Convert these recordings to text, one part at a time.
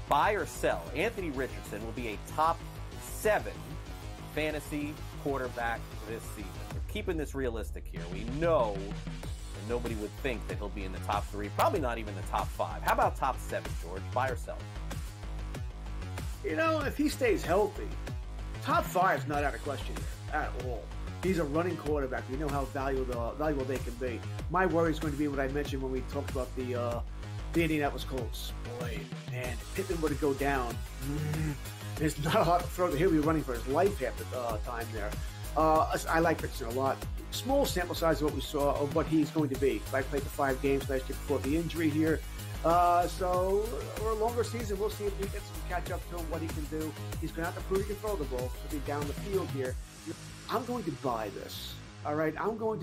buy or sell. Anthony Richardson will be a top 7 fantasy quarterback this season. We're keeping this realistic here. We know that nobody would think that he'll be in the top 3, probably not even the top 5. How about top 7, George? Buy or sell? You know, if he stays healthy, top 5 is not out of question here at all. He's a running quarterback. We know how valuable they can be. My worry is going to be what I mentioned when we talked about the Indianapolis Colts. Boy, man, if Pittman were to go down, there's not a lot to throw. He'll be running for his life half the time there. I like Richardson a lot. Small sample size of what we saw of what he's going to be. I played the 5 games last year before the injury here. So, or a longer season, we'll see if we get some catch up to him, what he can do. He's going to have to prove he can throw the ball to be down the field here. I'm going to buy this. All right, I want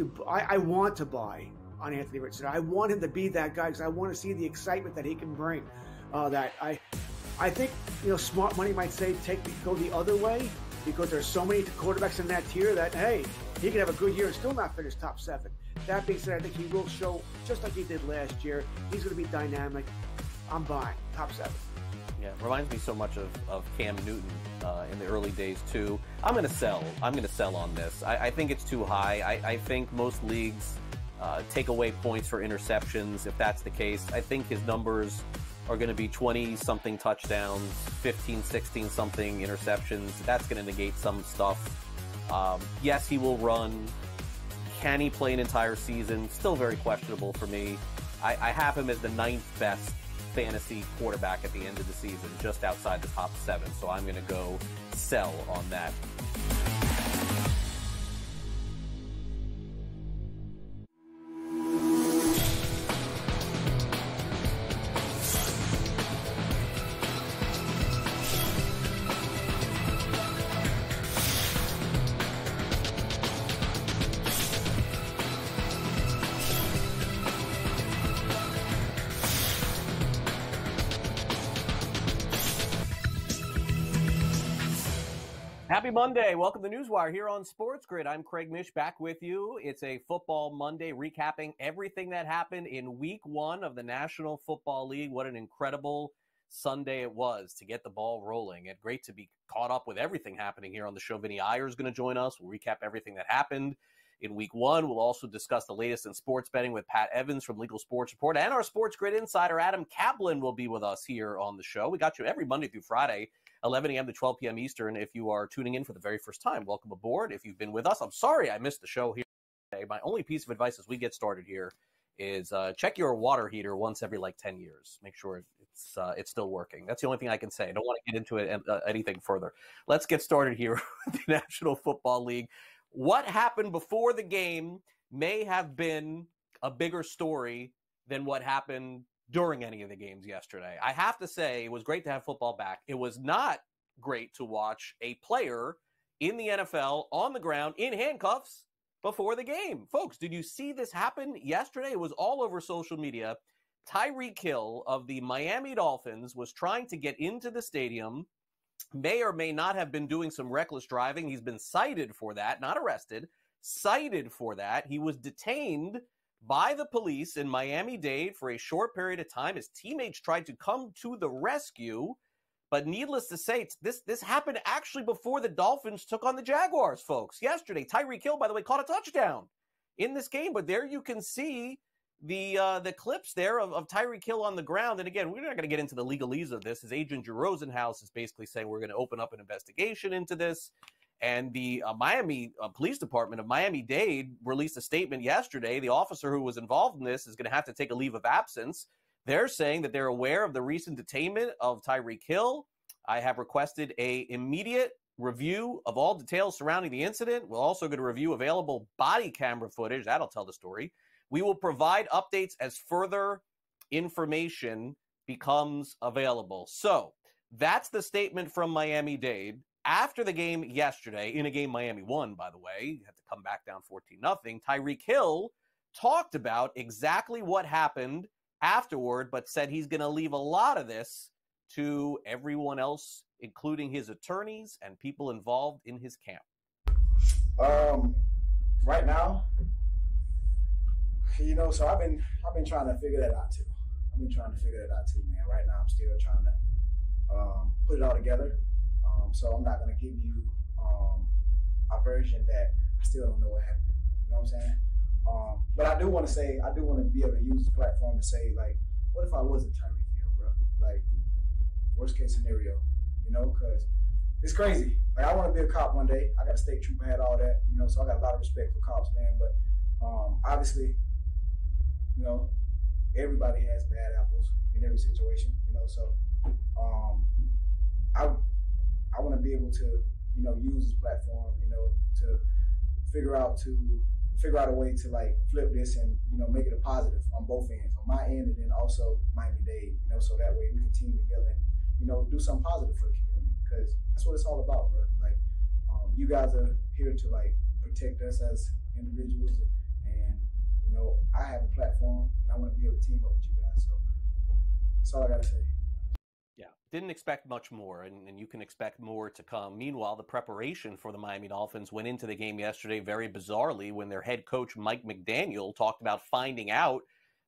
to buy on Anthony Richardson. I want him to be that guy because I want to see the excitement that he can bring. That I think, you know, smart money might say go the other way because there's so many quarterbacks in that tier that, hey, he can have a good year and still not finish top 7. That being said, I think he will show, just like he did last year, he's going to be dynamic. I'm buying top 7. Yeah, reminds me so much of Cam Newton in the early days, too. I'm going to sell. I'm going to sell on this. I think it's too high. I think most leagues take away points for interceptions. If that's the case, I think his numbers are going to be 20-something touchdowns, 15, 16-something interceptions. That's going to negate some stuff. Yes, he will run. Can he play an entire season? Still very questionable for me. I have him as the 9th best fantasy quarterback at the end of the season, just outside the top 7. So I'm going to go sell on that. Happy Monday. Welcome to NewsWire here on SportsGrid. I'm Craig Mish back with you. It's a football Monday recapping everything that happened in week 1 of the National Football League. What an incredible Sunday it was to get the ball rolling. And great to be caught up with everything happening here on the show. Vinnie Iyer is going to join us. We'll recap everything that happened in week 1. We'll also discuss the latest in sports betting with Pat Evans from Legal Sports Report. And our SportsGrid insider, Adam Caplan, will be with us here on the show. We got you every Monday through Friday, 11 a.m. to 12 p.m. Eastern. If you are tuning in for the very first time, welcome aboard. If you've been with us, I'm sorry I missed the show here today. My only piece of advice as we get started here is check your water heater once every 10 years. Make sure it's still working. That's the only thing I can say. I don't want to get into it anything further. Let's get started here with the National Football League. What happened before the game may have been a bigger story than what happened during any of the games yesterday. I have to say, it was great to have football back. It was not great to watch a player in the NFL on the ground in handcuffs before the game. Folks, did you see this happen yesterday? It was all over social media. Tyreek Hill of the Miami Dolphins was trying to get into the stadium, may or may not have been doing some reckless driving. He's been cited for that, not arrested, cited for that. He was detained by the police in Miami-Dade for a short period of time. His teammates tried to come to the rescue, but needless to say, this happened actually before the Dolphins took on the Jaguars, folks. Yesterday, Tyreek Hill, by the way, caught a touchdown in this game, but there you can see the clips there of Tyreek Hill on the ground. And again, we're not going to get into the legalese of this. His agent, Drew Rosenhaus, is basically saying we're going to open up an investigation into this. And the Miami Police Department of Miami-Dade released a statement yesterday. The officer who was involved in this is going to have to take a leave of absence. They're saying that they're aware of the recent detainment of Tyreek Hill. I have requested an immediate review of all details surrounding the incident. We're also going to review available body camera footage. That'll tell the story. We will provide updates as further information becomes available. So that's the statement from Miami-Dade. After the game yesterday, in a game Miami won, by the way, had to come back down 14-0, Tyreek Hill talked about exactly what happened afterward, but said he's going to leave a lot of this to everyone else, including his attorneys and people involved in his camp. Right now, so I've been trying to figure that out too. Man. Right now, I'm still trying to put it all together. So I'm not going to give you a version that I still don't know what happened. You know what I'm saying? But I do want to say, I do want to be able to use this platform to say, like, what if I wasn't Tyreek Hill, bro? Like, worst case scenario, you know, because it's crazy. Like, I want to be a cop one day. I got a state trooper, had all that, you know, so I got a lot of respect for cops, man. But obviously, you know, everybody has bad apples in every situation, you know, so I want to be able to, you know, use this platform, you know, to figure out a way to, like, flip this and, you know, make it a positive on both ends, on my end and then also Miami-Dade, you know, so that way we can team together and, you know, do something positive for the community, because that's what it's all about, bro. Like, you guys are here to, like, protect us as individuals, and, you know, I have a platform and I want to be able to team up with you guys, so that's all I got to say. Yeah, didn't expect much more, and you can expect more to come. Meanwhile, the preparation for the Miami Dolphins went into the game yesterday very bizarrely when their head coach, Mike McDaniel, talked about finding out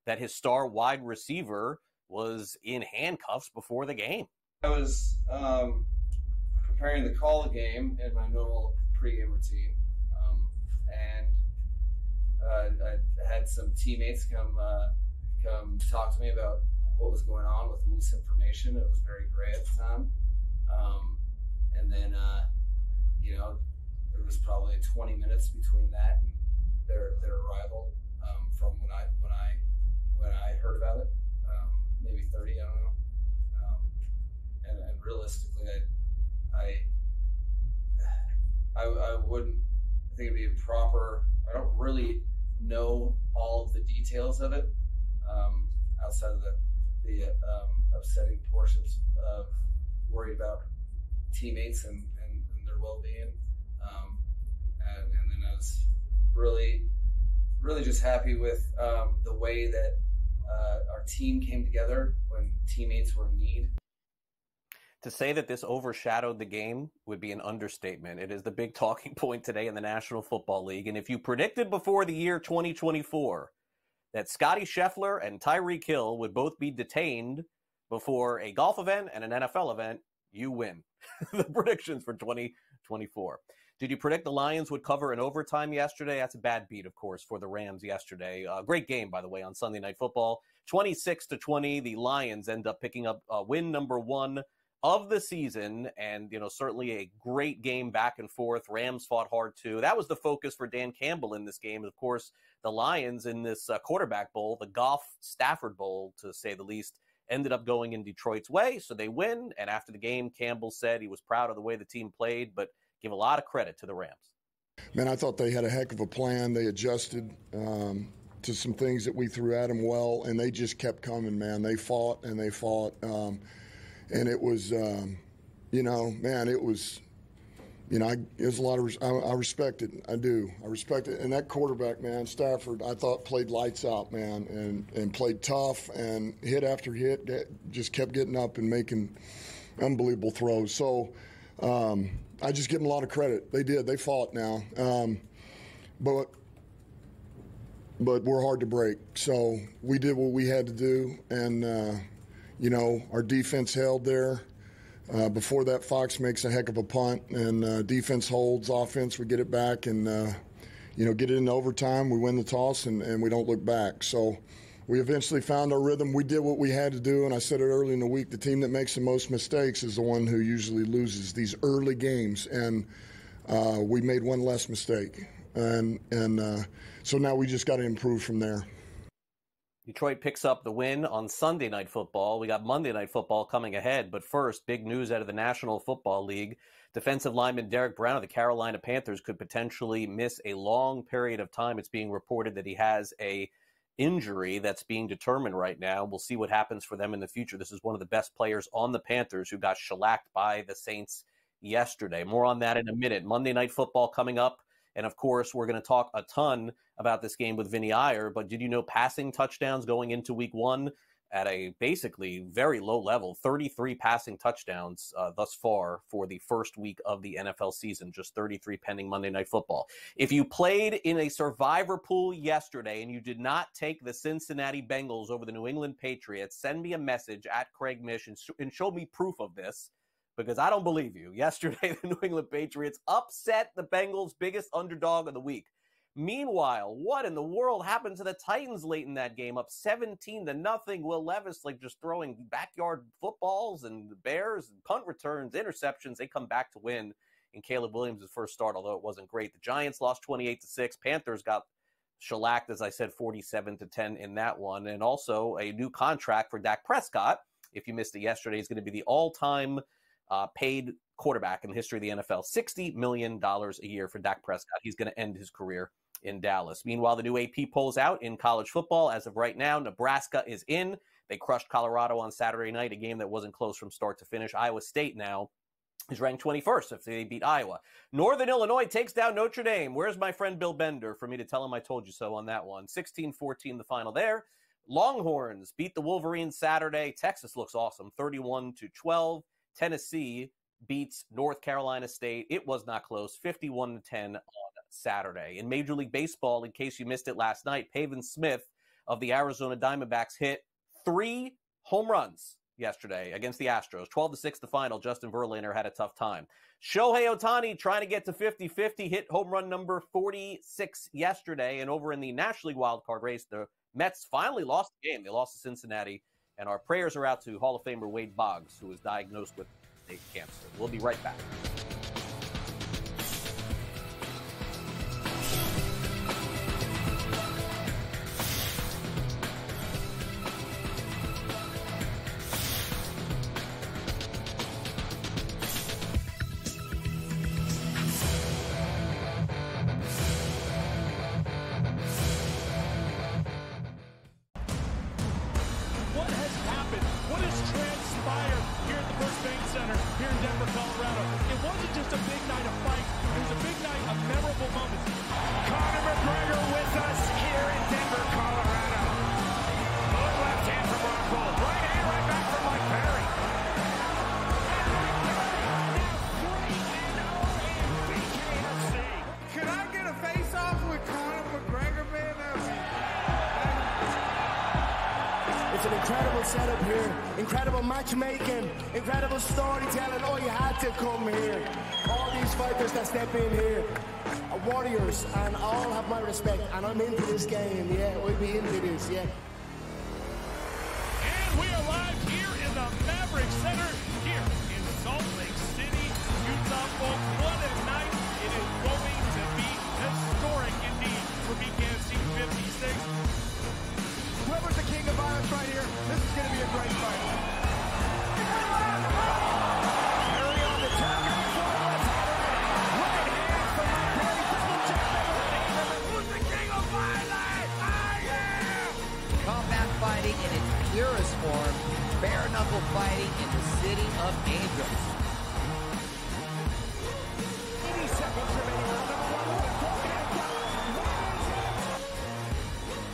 that his star wide receiver was in handcuffs before the game. I was preparing to call the game in my normal pregame routine, and I had some teammates come talk to me about what was going on with loose information. It was very gray at the time. And then, you know, there was probably 20 minutes between that and their arrival from when I heard about it, maybe 30, I don't know. And realistically, I wouldn't think it'd be improper. I don't really know all of the details of it outside of the upsetting portions of worried about teammates and their well-being. And then I was really just happy with the way that our team came together when teammates were in need. To say that this overshadowed the game would be an understatement. It is the big talking point today in the National Football League. And if you predicted before the year 2024 that Scotty Scheffler and Tyreek Hill would both be detained before a golf event and an NFL event, you win the predictions for 2024. Did you predict the Lions would cover in overtime yesterday? That's a bad beat, of course, for the Rams yesterday. Great game, by the way, on Sunday Night Football. 26-20, the Lions end up picking up win number 1 of the season, and, you know, certainly a great game back and forth. Rams fought hard, too. That was the focus for Dan Campbell in this game. Of course, the Lions in this quarterback bowl, the Goff-Stafford Bowl, to say the least, ended up going in Detroit's way, so they win. And after the game, Campbell said he was proud of the way the team played, but give a lot of credit to the Rams. Man, I thought they had a heck of a plan. They adjusted to some things that we threw at them well, and they just kept coming, man. They fought and they fought. And it was, you know, man, it was, you know, it was a lot of, I respect it. I do. I respect it. And that quarterback, man, Stafford, I thought played lights out, man, and played tough and hit after hit, just kept getting up and making unbelievable throws. So I just give them a lot of credit. They did. They fought now. But we're hard to break. So we did what we had to do, and, you know, our defense held there. Before that, Fox makes a heck of a punt, and defense holds. Offense, we get it back and, you know, get it in overtime. We win the toss, and we don't look back. So we eventually found our rhythm. We did what we had to do, and I said it early in the week, the team that makes the most mistakes is the one who usually loses these early games, and we made one less mistake. And so now we just got to improve from there. Detroit picks up the win on Sunday Night Football. We got Monday Night Football coming ahead. But first, big news out of the National Football League. Defensive lineman Derek Brown of the Carolina Panthers could potentially miss a long period of time. It's being reported that he has a injury that's being determined right now. We'll see what happens for them in the future. This is one of the best players on the Panthers who got shellacked by the Saints yesterday. More on that in a minute. Monday Night Football coming up. And, of course, we're going to talk a ton about this game with Vinnie Iyer. But did you know passing touchdowns going into week 1 at a basically very low level, 33 passing touchdowns thus far for the first week of the NFL season, just 33 pending Monday Night Football. If you played in a survivor pool yesterday and you did not take the Cincinnati Bengals over the New England Patriots, send me a message at Craig Mish and show me proof of this, because I don't believe you. Yesterday, the New England Patriots upset the Bengals, biggest underdog of the week. Meanwhile, what in the world happened to the Titans late in that game? Up 17-0. Will Levis just throwing backyard footballs, and the Bears, punt returns, interceptions. They come back to win in Caleb Williams' first start, although it wasn't great. The Giants lost 28-6. Panthers got shellacked, as I said, 47-10 in that one. And also a new contract for Dak Prescott. If you missed it yesterday, he's going to be the all-time paid quarterback in the history of the NFL. $60 million a year for Dak Prescott. He's going to end his career in Dallas. Meanwhile, the new AP polls out in college football. As of right now, Nebraska is in. They crushed Colorado on Saturday night, a game that wasn't close from start to finish. Iowa State now is ranked 21st if they beat Iowa. Northern Illinois takes down Notre Dame. Where's my friend Bill Bender for me to tell him I told you so on that one? 16-14 the final there. Longhorns beat the Wolverines Saturday. Texas looks awesome, 31-12. Tennessee beats North Carolina State. It was not close, 51-10 on Saturday. In Major League Baseball, in case you missed it last night, Pavin Smith of the Arizona Diamondbacks hit 3 home runs yesterday against the Astros. 12-6 the final. Justin Verlander had a tough time. Shohei Ohtani trying to get to 50-50, hit home run number 46 yesterday. And over in the National League wildcard race, the Mets finally lost the game. They lost to Cincinnati. And our prayers are out to Hall of Famer Wade Boggs, who was diagnosed with cancer. We'll be right back. Setup here, incredible matchmaking, incredible storytelling. Oh, you had to come here. All these fighters that step in here are warriors, and all have my respect. And I'm into this game, yeah. We'll be into this, yeah. And we are live here in the Maverick Center, here in Salt Lake City, Utah, folks. What a night! It is going to be historic indeed for BKFC 56. Whoever's the king of violence right here, this is going to be a great fight. Harry on the top. Right hand from my Perry, double jab. Who's the king of violence? I am! Combat fighting in its purest form, bare knuckle fighting in the city of angels. 80 seconds remaining on the clock.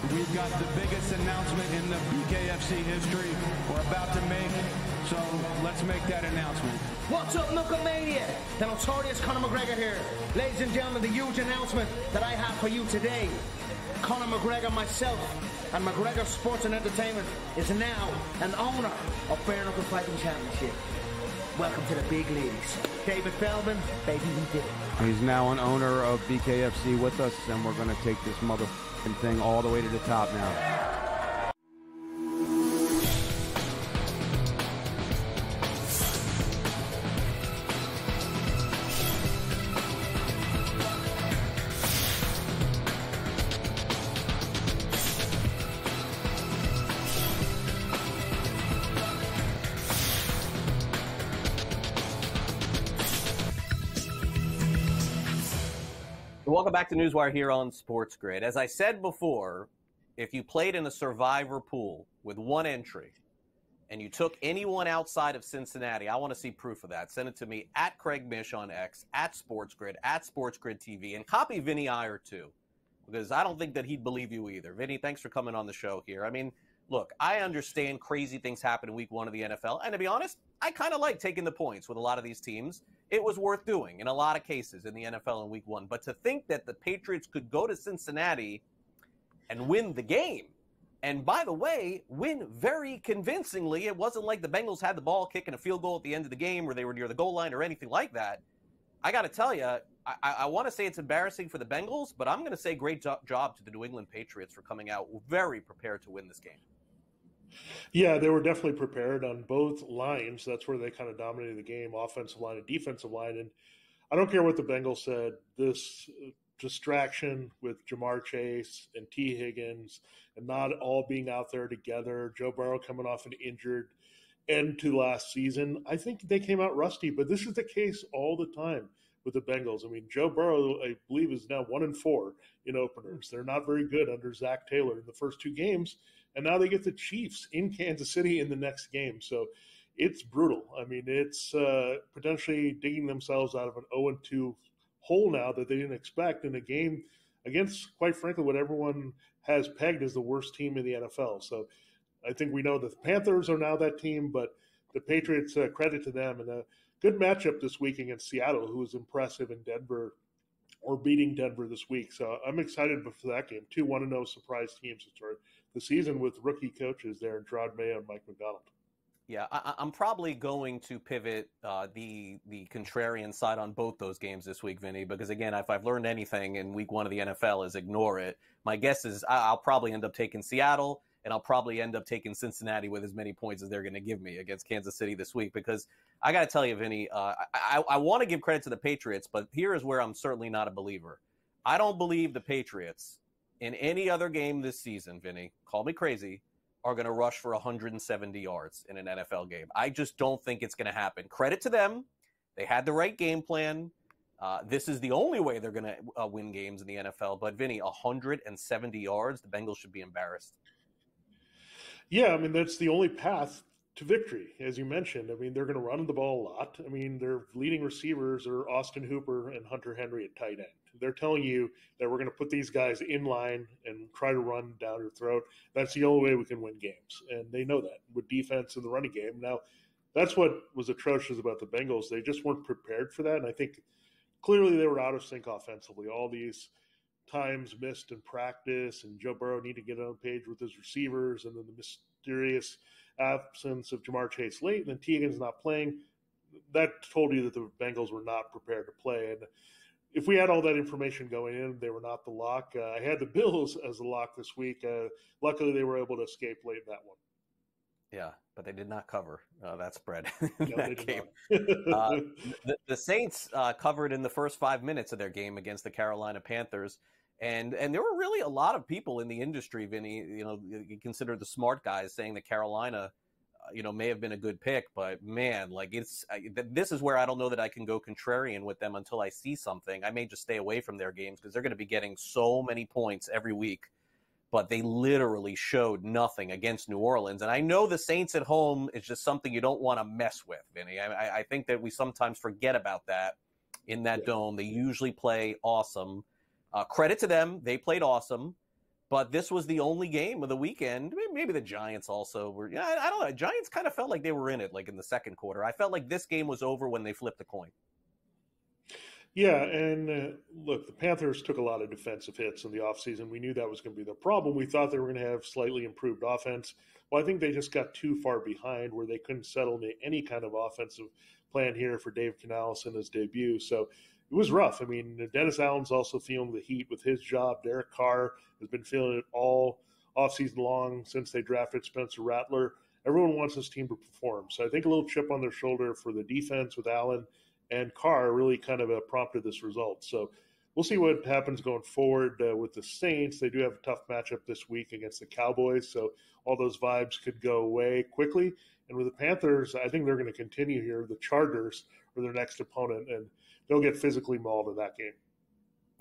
We've got the biggest announcement in the BKFC history we're about to make, so let's make that announcement. What's up, Knucklemania? The notorious Conor McGregor here. Ladies and gentlemen, the huge announcement that I have for you today. Conor McGregor, myself, and McGregor Sports and Entertainment is now an owner of Bare Knuckle Fighting Championship. Welcome to the big leagues. David Feldman, baby, we did it. He's now an owner of BKFC with us, and we're going to take this motherfucking thing all the way to the top now. Welcome back to NewsWire here on SportsGrid. As I said before, if you played in a survivor pool with one entry and you took anyone outside of Cincinnati, I want to see proof of that. Send it to me at Craig Mish on X, at SportsGrid TV, and copy Vinnie Iyer too, because I don't think that he'd believe you either. Vinny, thanks for coming on the show here. I mean, look, I understand crazy things happen in week 1 of the NFL. And to be honest, I kind of like taking the points with a lot of these teams. It was worth doing in a lot of cases in the NFL in week 1. But to think that the Patriots could go to Cincinnati and win the game, and by the way, win very convincingly. It wasn't like the Bengals had the ball kicking a field goal at the end of the game where they were near the goal line or anything like that. I got to tell you, I want to say it's embarrassing for the Bengals, but I'm going to say great job to the New England Patriots for coming out very prepared to win this game. Yeah, they were definitely prepared on both lines. That's where they kind of dominated the game, offensive line and defensive line. And I don't care what the Bengals said, this distraction with Jamar Chase and T. Higgins and not all being out there together, Joe Burrow coming off an injured end to last season, I think they came out rusty. But this is the case all the time with the Bengals. I mean, Joe Burrow, I believe, is now 1-4 in openers. They're not very good under Zach Taylor in the first 2 games. And now they get the Chiefs in Kansas City in the next game. So it's brutal. I mean, it's potentially digging themselves out of an 0-2 hole now that they didn't expect in a game against, quite frankly, what everyone has pegged as the worst team in the NFL. So I think we know that the Panthers are now that team, but the Patriots, credit to them. And a good matchup this week against Seattle, who was impressive in Denver or beating Denver this week. So I'm excited for that game. 2 1-0 surprise teams to start the season with rookie coaches there in Gerard Mayo and Mike McDonald. Yeah, I'm probably going to pivot the contrarian side on both those games this week, Vinny, because, again, if I've learned anything in week 1 of the NFL is ignore it. My guess is I'll probably end up taking Seattle, and I'll probably end up taking Cincinnati with as many points as they're going to give me against Kansas City this week, because I got to tell you, Vinny, I want to give credit to the Patriots, but here is where I'm certainly not a believer. I don't believe the Patriots in any other game this season, Vinny, call me crazy, are going to rush for 170 yards in an NFL game. I just don't think it's going to happen. Credit to them. They had the right game plan. This is the only way they're going to win games in the NFL. But, Vinny, 170 yards, the Bengals should be embarrassed. Yeah, I mean, that's the only path to victory, as you mentioned. I mean, they're going to run the ball a lot. I mean, their leading receivers are Austin Hooper and Hunter Henry at tight end. They're telling you that we're going to put these guys in line and try to run down your throat. That's the only way we can win games. And they know that with defense in the running game. Now, that's what was atrocious about the Bengals. They just weren't prepared for that. And I think clearly they were out of sync offensively. All these times missed in practice, and Joe Burrow needed to get on page with his receivers, and then the mysterious absence of Jamar Chase late, and then T. Higgins not playing. That told you that the Bengals were not prepared to play. And if we had all that information going in, they were not the lock. I had the Bills as the lock this week. Luckily, they were able to escape late in that one. Yeah, but they did not cover that spread in that game. The Saints covered in the first 5 minutes of their game against the Carolina Panthers. And there were really a lot of people in the industry, Vinny, you consider the smart guys saying that Carolina, may have been a good pick, but man, this is where I don't know that I can go contrarian with them until I see something. I may just stay away from their games because they're going to be getting so many points every week, but they literally showed nothing against New Orleans. And I know the Saints at home is just something you don't want to mess with, Vinny. I think that we sometimes forget about that in that dome. They usually play awesome. Credit to them. They played awesome. But this was the only game of the weekend. Maybe the Giants also were. Yeah, I don't know. Giants kind of felt like they were in it, like in the second quarter. I felt like this game was over when they flipped the coin. Yeah, and look, the Panthers took a lot of defensive hits in the offseason. We knew that was going to be the problem. We thought they were going to have slightly improved offense. Well, I think they just got too far behind where they couldn't settle into any kind of offensive plan here for Dave Canales in his debut. So it was rough. I mean, Dennis Allen's also feeling the heat with his job. Derek Carr has been feeling it all offseason long since they drafted Spencer Rattler. Everyone wants this team to perform. So I think a little chip on their shoulder for the defense with Allen and Carr really kind of prompted this result. So we'll see what happens going forward with the Saints. They do have a tough matchup this week against the Cowboys, so all those vibes could go away quickly. And with the Panthers, I think they're going to continue here. The Chargers are their next opponent, and they'll get physically mauled in that game.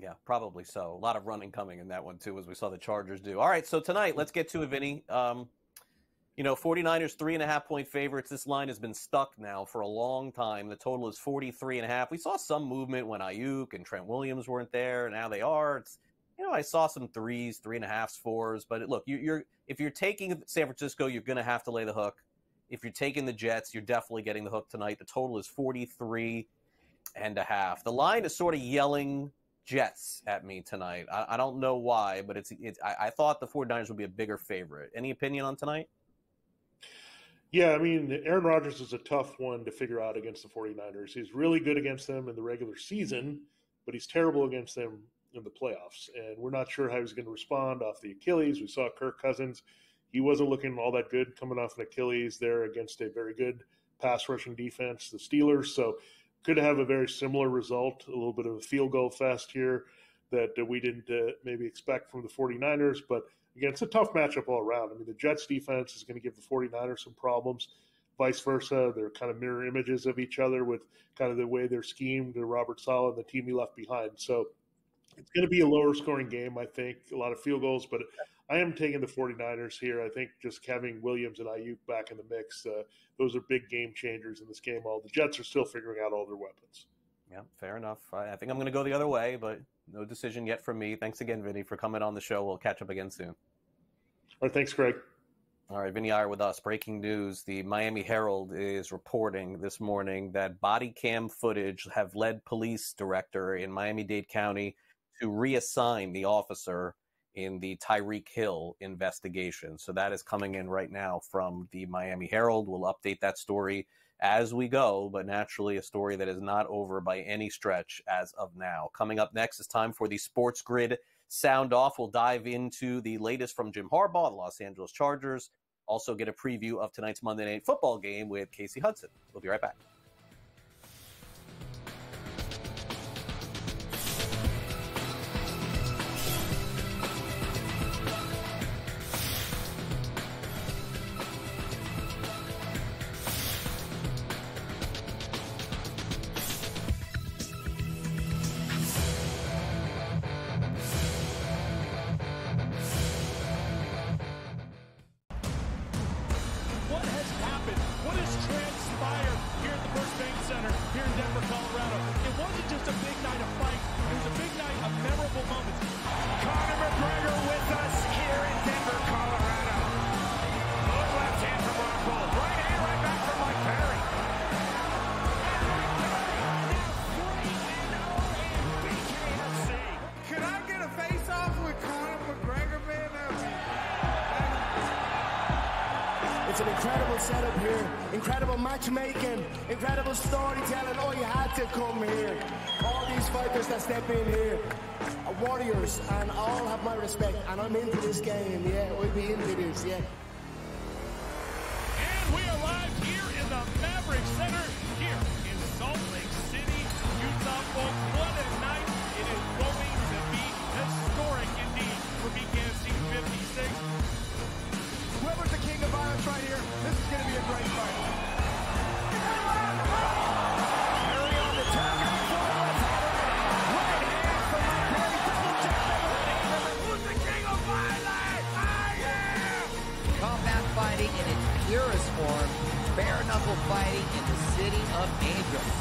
Yeah, probably so. A lot of running coming in that one, too, as we saw the Chargers do. All right, so tonight, let's get to it, Vinny. 49ers 3.5-point favorites. This line has been stuck now for a long time. The total is 43.5. We saw some movement when Ayuk and Trent Williams weren't there. Now they are. I saw some 3s, 3.5s, 4s. But look, if you're taking San Francisco, you're going to have to lay the hook. If you're taking the Jets, you're definitely getting the hook tonight. The total is 43.5. The line is sort of yelling Jets at me tonight. I don't know why, but I thought the 49ers would be a bigger favorite. Any opinion on tonight? Yeah, I mean, Aaron Rodgers is a tough one to figure out against the 49ers. He's really good against them in the regular season, but he's terrible against them in the playoffs. And we're not sure how he's going to respond off the Achilles. We saw Kirk Cousins. He wasn't looking all that good coming off an Achilles there against a very good pass rushing defense, the Steelers. So could have a very similar result, a little bit of a field goal fest here that we didn't maybe expect from the 49ers. But again, it's a tough matchup all around. I mean, the Jets defense is going to give the 49ers some problems. Vice versa, they're kind of mirror images of each other with kind of the way they're schemed, Robert Saleh and the team he left behind. So it's going to be a lower scoring game, I think, a lot of field goals. But I am taking the 49ers here. I think just having Williams and Ayuk back in the mix, those are big game changers in this game. While the Jets are still figuring out all their weapons. Yeah, fair enough. I think I'm going to go the other way, but no decision yet from me. Thanks again, Vinny, for coming on the show. We'll catch up again soon. All right, thanks, Craig. All right, Vinnie Iyer with us. Breaking news. The Miami Herald is reporting this morning that body cam footage have led police director in Miami-Dade County to reassign the officer in the Tyreek Hill investigation. So that is coming in right now from the Miami Herald. We'll update that story as we go, but naturally a story that is not over by any stretch as of now. Coming up next is time for the SportsGrid Sound Off. We'll dive into the latest from Jim Harbaugh, the Los Angeles Chargers. Also get a preview of tonight's Monday Night Football game with Casey Hudson. We'll be right back. It's an incredible setup here, incredible matchmaking, incredible storytelling. Oh, you had to come here. All these fighters that step in here are warriors, and all have my respect. And I'm into this game, yeah. We'll be into this, yeah. And we are live here in the Maverick Center, here in Salt Lake City, Utah, folks. What a night it is going to be. Historic indeed for BKFC 56. Whoever's the king of violence right here, this is going to be a great fight. Carry on the top. Right hand from my Perry, double jab. Who's the king of violence? I am! Combat fighting in its purest form, bare knuckle fighting in the city of angels.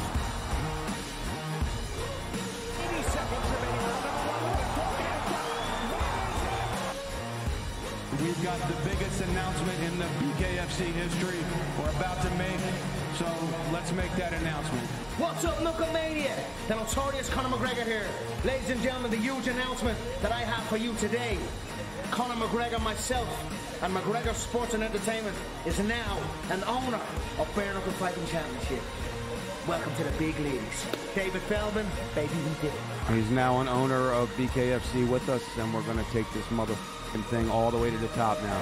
80 seconds remaining. We've got the biggest announcement in the BKFC history we're about to make, so let's make that announcement. What's up, Knucklemania? The notorious Conor McGregor here. Ladies and gentlemen, the huge announcement that I have for you today. Conor McGregor, myself, and McGregor Sports and Entertainment is now an owner of Bare Knuckle Fighting Championship. Welcome to the big leagues. David Feldman, baby, we did it. He's now an owner of BKFC with us, and we're going to take this motherfucking thing all the way to the top now.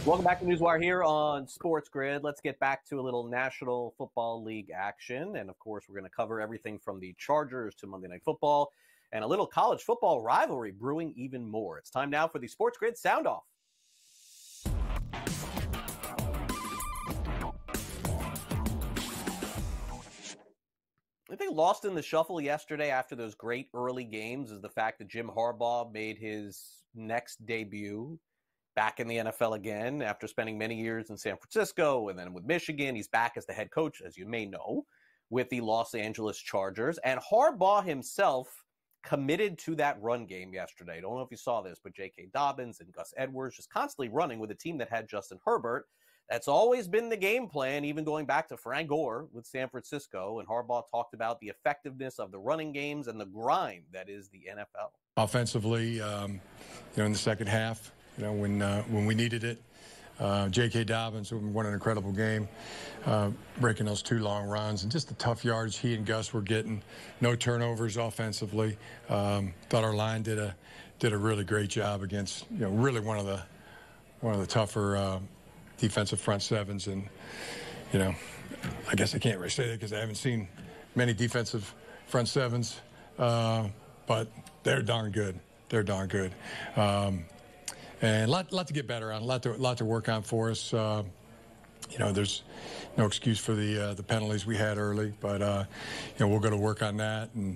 Welcome back to NewsWire here on SportsGrid. Let's get back to a little National Football League action. And, of course, we're going to cover everything from the Chargers to Monday Night Football and a little college football rivalry brewing even more. It's time now for the SportsGrid Sound Off. I think lost in the shuffle yesterday after those great early games is the fact that Jim Harbaugh made his next debut back in the NFL again after spending many years in San Francisco and then with Michigan. He's back as the head coach, as you may know, with the Los Angeles Chargers. And Harbaugh himself committed to that run game yesterday. I don't know if you saw this, but J.K. Dobbins and Gus Edwards just constantly running with a team that had Justin Herbert. That's always been the game plan, even going back to Frank Gore with San Francisco. And Harbaugh talked about the effectiveness of the running games and the grind that is the NFL. Offensively, in the second half, when we needed it, J.K. Dobbins won an incredible game, breaking those 2 long runs and just the tough yards he and Gus were getting. No turnovers offensively. Thought our line did a really great job against really one of the tougher defensive front sevens. And I guess I can't really say that because I haven't seen many defensive front sevens, but they're darn good. They're darn good. And a lot to get better on, a lot to work on for us. There's no excuse for the penalties we had early, but we're going to work on that. And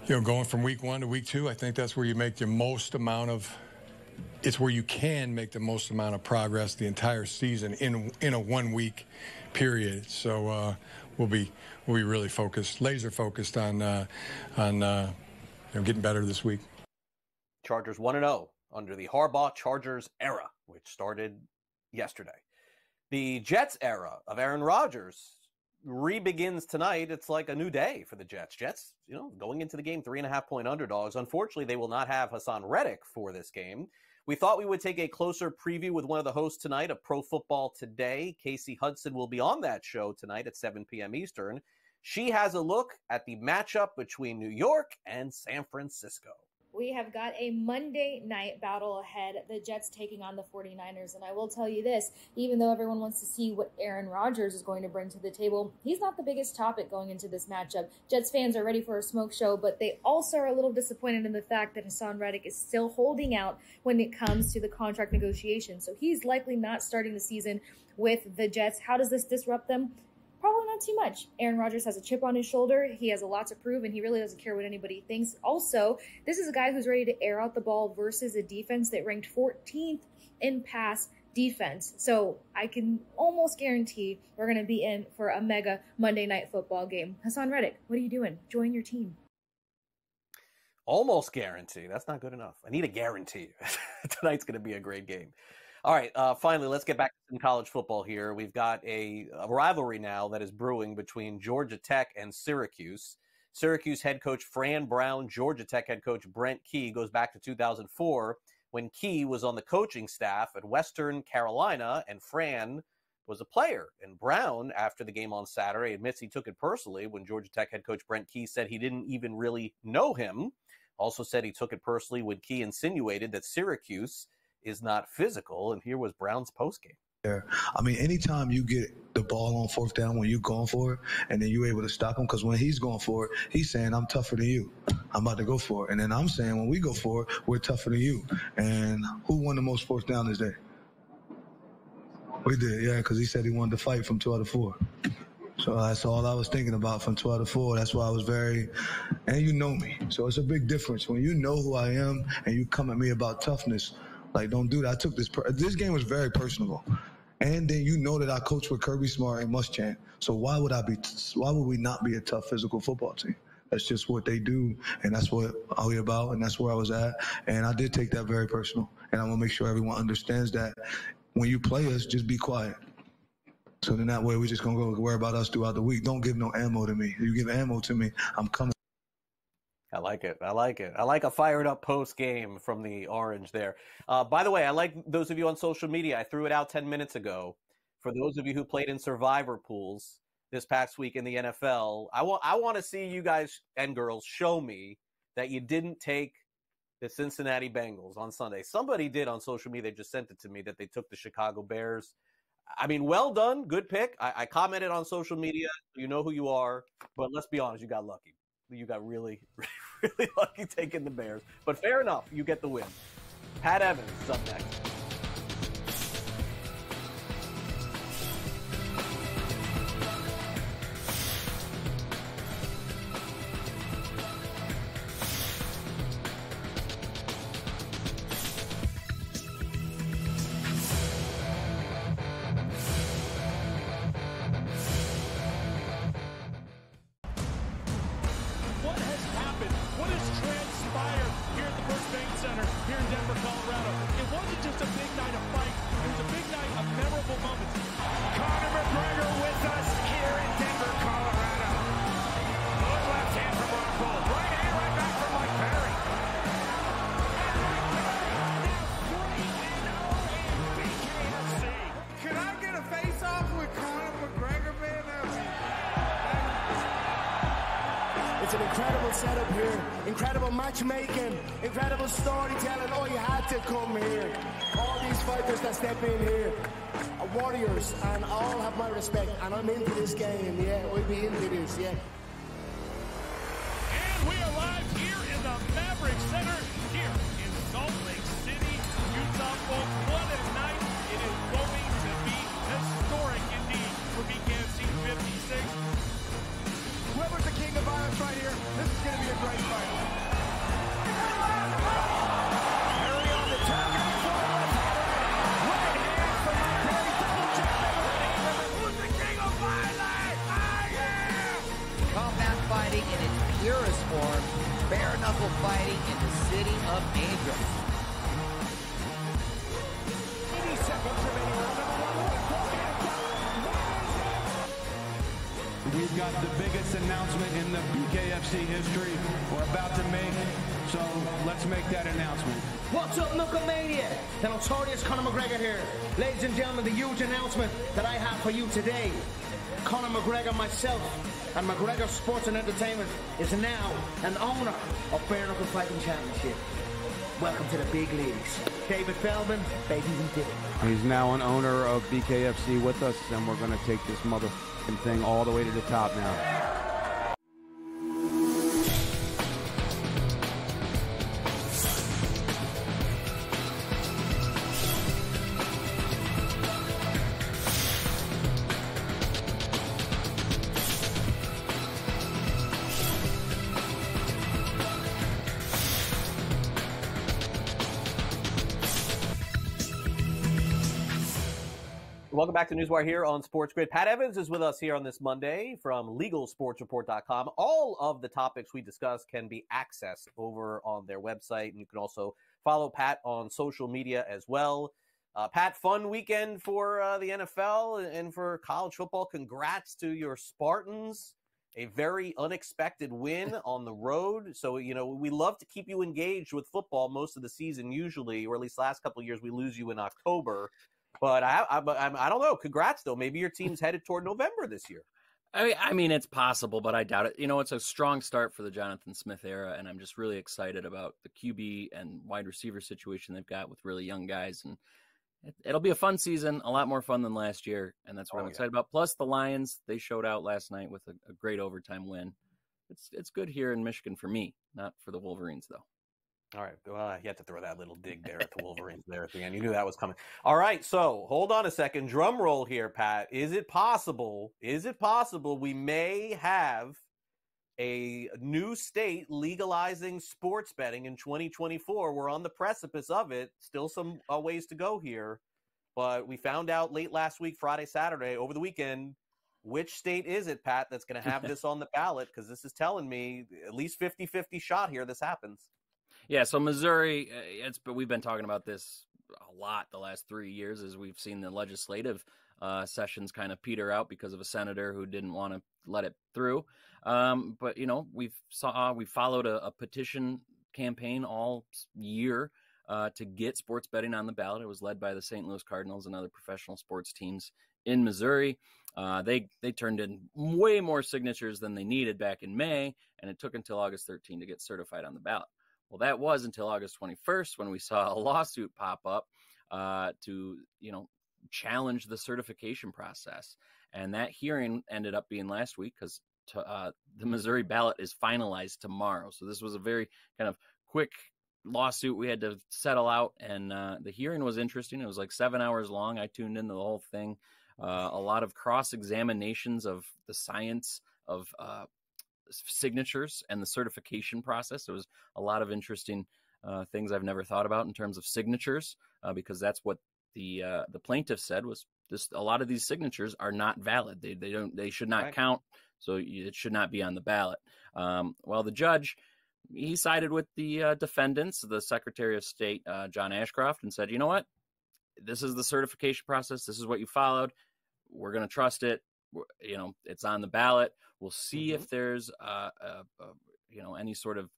going from week 1 to week 2, I think that's where you make the most amount of. It's where you can make the most amount of progress the entire season in a 1-week period. So we'll be really focused, laser focused on getting better this week. Chargers 1-0 under the Harbaugh Chargers era, which started yesterday. The Jets era of Aaron Rodgers re-begins tonight. It's like a new day for the Jets. Jets, going into the game 3.5-point underdogs. Unfortunately, they will not have Hassan Reddick for this game. We thought we would take a closer preview with one of the hosts tonight of Pro Football Today. Casey Hudson will be on that show tonight at 7 p.m. Eastern. She has a look at the matchup between New York and San Francisco. We have got a Monday night battle ahead, the Jets taking on the 49ers. And I will tell you this, even though everyone wants to see what Aaron Rodgers is going to bring to the table, he's not the biggest topic going into this matchup. Jets fans are ready for a smoke show, but they also are a little disappointed in the fact that Hassan Reddick is still holding out when it comes to the contract negotiation. So he's likely not starting the season with the Jets. How does this disrupt them? Probably not too much. Aaron Rodgers has a chip on his shoulder. He has a lot to prove, and he really doesn't care what anybody thinks. Also, this is a guy who's ready to air out the ball versus a defense that ranked 14th in pass defense. So I can almost guarantee we're going to be in for a mega Monday Night Football game. Hassan Reddick, what are you doing? Join your team. Almost guarantee. That's not good enough. I need a guarantee. Tonight's going to be a great game. All right, finally, let's get back to some college football here. We've got a rivalry now that is brewing between Georgia Tech and Syracuse. Syracuse head coach Fran Brown, Georgia Tech head coach Brent Key goes back to 2004 when Key was on the coaching staff at Western Carolina and Fran was a player. And Brown, after the game on Saturday, admits he took it personally when Georgia Tech head coach Brent Key said he didn't even really know him. Also said he took it personally when Key insinuated that Syracuse is not physical, and here was Brown's postgame. Yeah. I mean, anytime you get the ball on 4th down when you're going for it, and then you're able to stop him, because when he's going for it, he's saying, I'm tougher than you. I'm about to go for it. And then I'm saying, when we go for it, we're tougher than you. And who won the most 4th down this day? We did, yeah, because he said he wanted to fight from 2 out of 4. So that's all I was thinking about from 2 out of 4. That's why I was and you know me. So it's a big difference. When you know who I am and you come at me about toughness, like, don't do that. I took this game was very personal. And then you know that I coach with Kirby Smart and Muschamp. So why would we not be a tough physical football team? That's just what they do, and that's what we're about, and that's where I was at. And I did take that very personal. And I want to make sure everyone understands that when you play us, just be quiet. So then that way we're just going to go worry about us throughout the week. Don't give no ammo to me. If you give ammo to me, I'm coming. I like it. I like a fired up post game from the Orange there. By the way, I like those of you on social media. I threw it out 10 minutes ago. For those of you who played in survivor pools this past week in the NFL, I want to see you guys and girls show me that you didn't take the Cincinnati Bengals on Sunday. Somebody did on social media. They just sent it to me that they took the Chicago Bears. I mean, well done. Good pick. I commented on social media. You know who you are. But let's be honest, you got lucky. You got really, really lucky taking the Bears. But fair enough, you get the win. Pat Evans is up next. what has happened, what has transpired here at the First Bank Center here in Denver, Colorado. It wasn't just a big night of fight, it was a big night of memorable moments. Conor McGregor with us here in Denver, Colorado. Good left hand from Rockhold. Right hand right back from Mike Perry. Can I get a face-off with Conor McGregor, man? It's an incredible setup here, incredible matchmaking, incredible storytelling. Oh, you had to come here. All these fighters that step in here are warriors, and all have my respect. And I'm into this game, yeah. We'll be into this, yeah. And we are live here in the Maverick Center here in Salt Lake City, Utah, folks. What a night. It is going to be historic indeed for BKFC 56. Whoever's the king of violence right here, this is going to be a great fight. Perry on the target. Right hand from Mike Perry. Double check. Who's the king of violence? I am! Combat fighting in its purest form, bare knuckle fighting in the city of Angels. 80 seconds remaining. We've got the biggest announcement in the BKFC history we're about to make, so let's make that announcement. What's up, Knucklemania? The notorious Conor McGregor here. Ladies and gentlemen, the huge announcement that I have for you today. Conor McGregor, myself, and McGregor Sports and Entertainment is now an owner of Bare Knuckle Fighting Championship. Welcome to the big leagues. David Feldman, baby, we did it. He's now an owner of BKFC with us, and we're going to take this motherfucking thing all the way to the top now. Welcome back to NewsWire here on SportsGrid. Pat Evans is with us here on this Monday from LegalSportsReport.com. All of the topics we discuss can be accessed over on their website, and you can also follow Pat on social media as well. Pat, fun weekend for the NFL and for college football. Congrats to your Spartans. A very unexpected win on the road. So, you know, we love to keep you engaged with football most of the season usually, or at least last couple of years we lose you in October. But I don't know. Congrats, though. Maybe your team's headed toward November this year. I mean, it's possible, but I doubt it. You know, it's a strong start for the Jonathan Smith era, and I'm just really excited about the QB and wide receiver situation they've got with really young guys. And it'll be a fun season, a lot more fun than last year, and that's what I'm excited about. Plus, the Lions, they showed out last night with a great overtime win. It's good here in Michigan for me, not for the Wolverines, though. All right. Well, you had to throw that little dig there at the Wolverines there at the end. You knew that was coming. All right. So hold on a second. Drum roll here, Pat. Is it possible we may have a new state legalizing sports betting in 2024? We're on the precipice of it. Still some ways to go here. But we found out late last week, Friday, Saturday, over the weekend, which state is it, Pat, that's going to have this on the ballot? Because this is telling me at least 50-50 shot here this happens. Yeah, so Missouri, but we've been talking about this a lot the last 3 years as we've seen the legislative sessions kind of peter out because of a senator who didn't want to let it through. But, you know, we followed a petition campaign all year to get sports betting on the ballot. It was led by the St. Louis Cardinals and other professional sports teams in Missouri. They turned in way more signatures than they needed back in May, and it took until August 13 to get certified on the ballot. Well, that was until August 21st when we saw a lawsuit pop up to, you know, challenge the certification process. And that hearing ended up being last week because the Missouri ballot is finalized tomorrow. So this was a very kind of quick lawsuit we had to settle out. And the hearing was interesting. It was like 7 hours long. I tuned into the whole thing. A lot of cross-examinations of the science of signatures and the certification process. There was a lot of interesting things I've never thought about in terms of signatures, because that's what the plaintiff said was a lot of these signatures are not valid. They should not count. So it should not be on the ballot. Well, the judge, he sided with the defendants, the Secretary of State, John Ashcroft, and said, you know what? This is the certification process. This is what you followed. We're going to trust it. It's on the ballot. We'll see if there's, any sort of,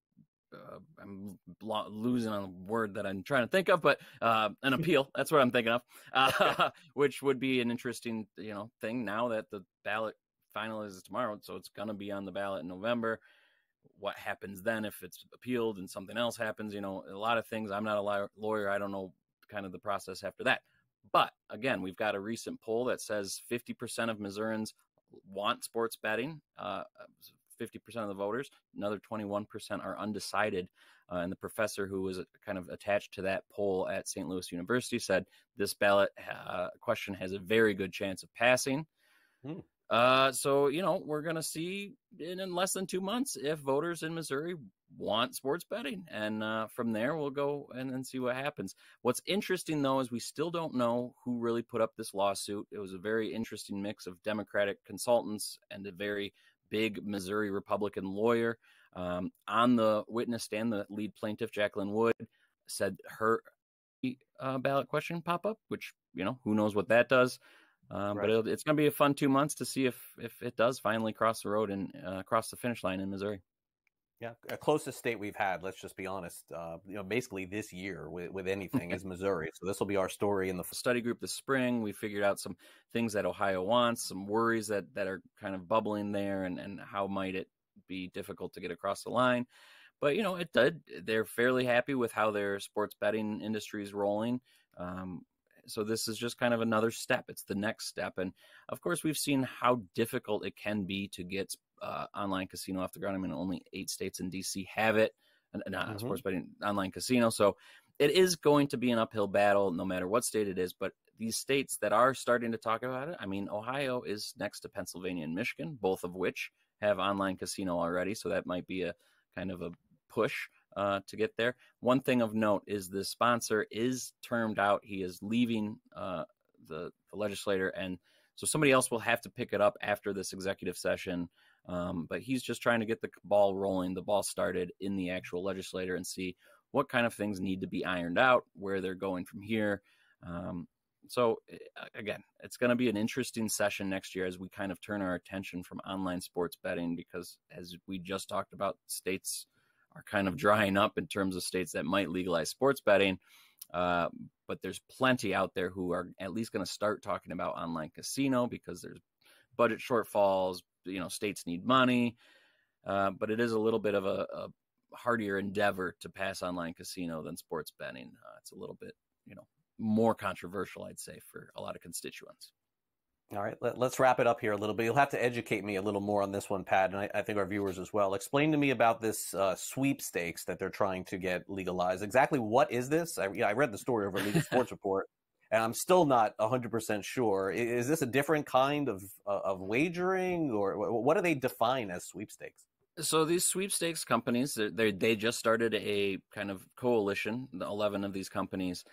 I'm losing on a word that I'm trying to think of, but an appeal. That's what I'm thinking of, which would be an interesting, thing now that the ballot finalizes tomorrow. So it's going to be on the ballot in November. What happens then if it's appealed and something else happens? A lot of things. I'm not a lawyer. I don't know kind of the process after that. But again, we've got a recent poll that says 50% of Missourians want sports betting, 50% of the voters, another 21% are undecided. And the professor who was kind of attached to that poll at St. Louis University said this ballot question has a very good chance of passing. So, we're going to see in less than 2 months if voters in Missouri want sports betting. And from there, we'll go and see what happens. What's interesting, though, is we still don't know who really put up this lawsuit. It was a very interesting mix of Democratic consultants and a very big Missouri Republican lawyer. On the witness stand, the lead plaintiff, Jacqueline Wood, said her ballot question pop up, which, who knows what that does. But it's going to be a fun 2 months to see if it does finally cross the road and cross the finish line in Missouri. Yeah, closest state we've had, let's just be honest, basically this year with anything is Missouri. So this will be our story in the study group this spring. We figured out some things that Ohio wants, some worries that are kind of bubbling there, and how might it be difficult to get across the line. But, it did. They're fairly happy with how their sports betting industry is rolling. So this is just kind of another step. It's the next step. And of course, we've seen how difficult it can be to get online casino off the ground. I mean, only 8 states in DC have it, sports betting online casino. So it is going to be an uphill battle no matter what state it is. But these states that are starting to talk about it, I mean, Ohio is next to Pennsylvania and Michigan, both of which have online casino already. So that might be a kind of a push to get there. One thing of note is the sponsor is termed out. He is leaving the legislator, and so somebody else will have to pick it up after this executive session. But he's just trying to get the ball rolling, the ball started in the actual legislature, and see what kind of things need to be ironed out, where they're going from here. So again, it's going to be an interesting session next year as we kind of turn our attention from online sports betting, because as we just talked about, states are kind of drying up in terms of states that might legalize sports betting. But there's plenty out there who are at least going to start talking about online casino because there's budget shortfalls, states need money. But it is a little bit of a hardier endeavor to pass online casino than sports betting. It's a little bit, more controversial, I'd say, for a lot of constituents. All right, let's wrap it up here a little bit. You'll have to educate me a little more on this one, Pat, and I think our viewers as well. Explain to me about this sweepstakes that they're trying to get legalized. Exactly what is this? I read the story over Legal Sports Report, and I'm still not 100% sure. Is this a different kind of wagering, or what do they define as sweepstakes? So these sweepstakes companies, they just started a kind of coalition, 11 of these companies,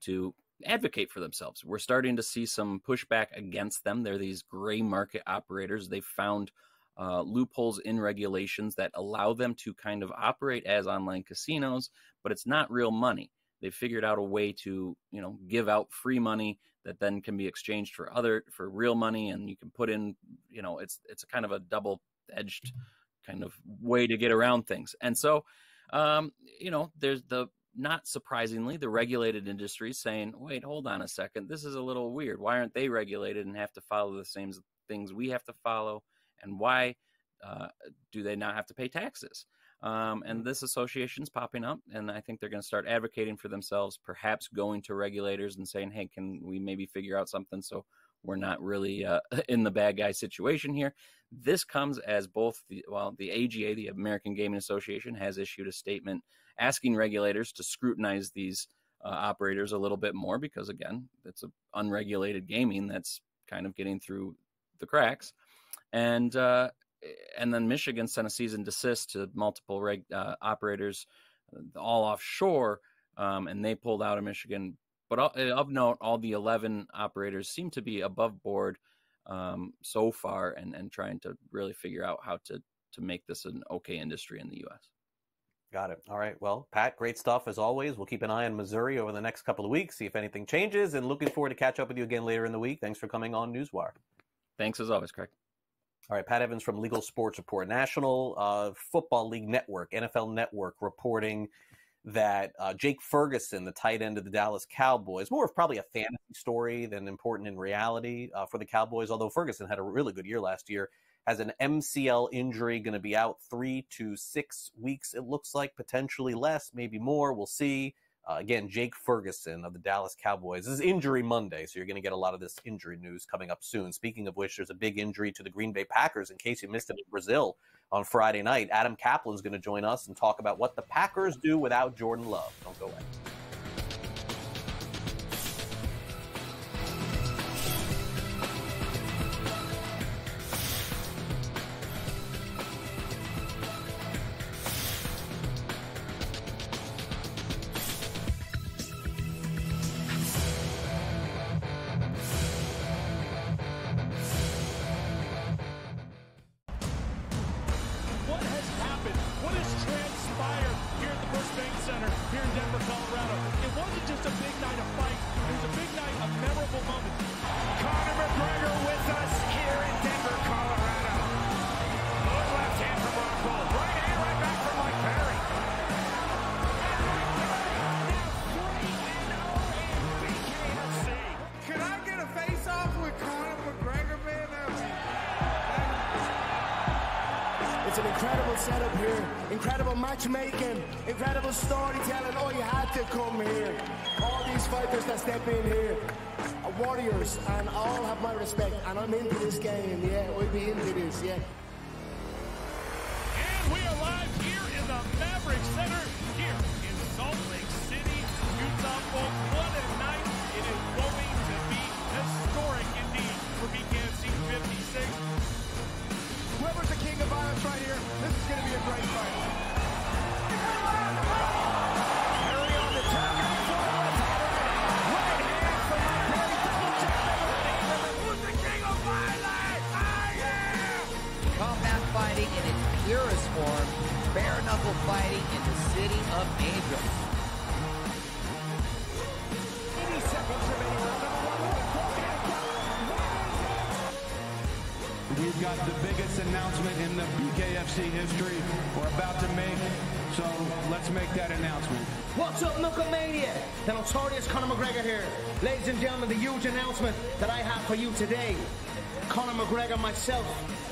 to advocate for themselves. We're starting to see some pushback against them. They're these gray market operators. They've found loopholes in regulations that allow them to kind of operate as online casinos, but it's not real money. They've figured out a way to, give out free money that then can be exchanged for real money, and you can put in, it's a kind of a double-edged kind of way to get around things. And so, there's not surprisingly, the regulated industry saying, wait, hold on a second. This is a little weird. Why aren't they regulated and have to follow the same things we have to follow? And why do they not have to pay taxes? And this association's popping up, and I think they're going to start advocating for themselves, perhaps going to regulators and saying, hey, can we maybe figure out something so we're not really in the bad guy situation here? This comes as both the AGA, the American Gaming Association, has issued a statement asking regulators to scrutinize these operators a little bit more because, again, it's unregulated gaming that's kind of getting through the cracks. And then Michigan sent a cease and desist to multiple operators, all offshore, and they pulled out of Michigan But of note, all the 11 operators seem to be above board so far, and trying to really figure out how to make this an okay industry in the U.S. Got it. All right. Well, Pat, great stuff as always. We'll keep an eye on Missouri over the next couple of weeks, see if anything changes, and looking forward to catch up with you again later in the week. Thanks for coming on NewsWire. Thanks as always, Craig. All right, Pat Evans from Legal Sports Report. National Football League Network, NFL Network, reporting that Jake Ferguson, the tight end of the Dallas Cowboys, more of probably a fantasy story than important in reality for the Cowboys, although Ferguson had a really good year last year, has an MCL injury, going to be out 3 to 6 weeks, it looks like, potentially less, maybe more. We'll see. Again, Jake Ferguson of the Dallas Cowboys. This is Injury Monday, so you're going to get a lot of this injury news coming up soon. Speaking of which, there's a big injury to the Green Bay Packers, in case you missed it, in Brazil on Friday night. Adam Caplan is going to join us and talk about what the Packers do without Jordan Love. Don't go away. What has happened? What has transpired here at the First Bank Center here in Denver, Colorado? It wasn't just a big night of fights. It was a big night of memorable moments. Conor McGregor with us here in Denver, Colorado. Good left hand from Rockhold. Right hand right back from Mike Perry. Can I get a face-off with Conor McGregor, man? It's an incredible setup here, incredible matchmaking, incredible storytelling. Oh, you had to come here. All these fighters that step in here are warriors, and all have my respect. And I'm into this game, yeah. We'll be into this, yeah. And we are live here in the Maverick Center here in Salt Lake City, Utah. Folks, what a night. It is going to be historic indeed for BKFC 56. Whoever's the king of violence right here, this is going to be a great fight. Perry on the target. Right hand from Mike Perry. Double check. Who's the king of violence? I am! Combat fighting in its purest form, bare knuckle fighting in the city of angels. 80 seconds remaining. We've got the biggest announcement in the BKFC history we're about to make, so let's make that announcement. What's up, Knucklemania? The notorious Conor McGregor here. Ladies and gentlemen, the huge announcement that I have for you today. Conor McGregor, myself,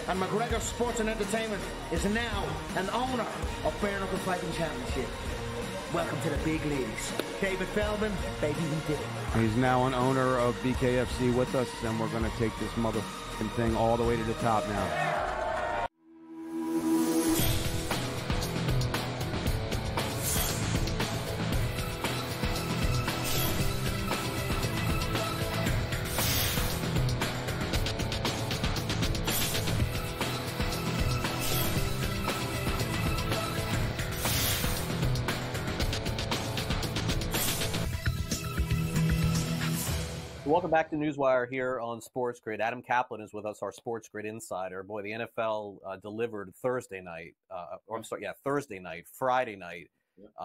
and McGregor Sports and Entertainment is now an owner of Bare Knuckle Fighting Championship. Welcome to the big leagues. David Feldman, baby, we did it. He's now an owner of BKFC with us, and we're going to take this motherfucking thing all the way to the top now. Welcome back to NewsWire here on SportsGrid. Adam Caplan is with us, our SportsGrid insider. Boy, the NFL delivered Thursday night. Thursday night, Friday night.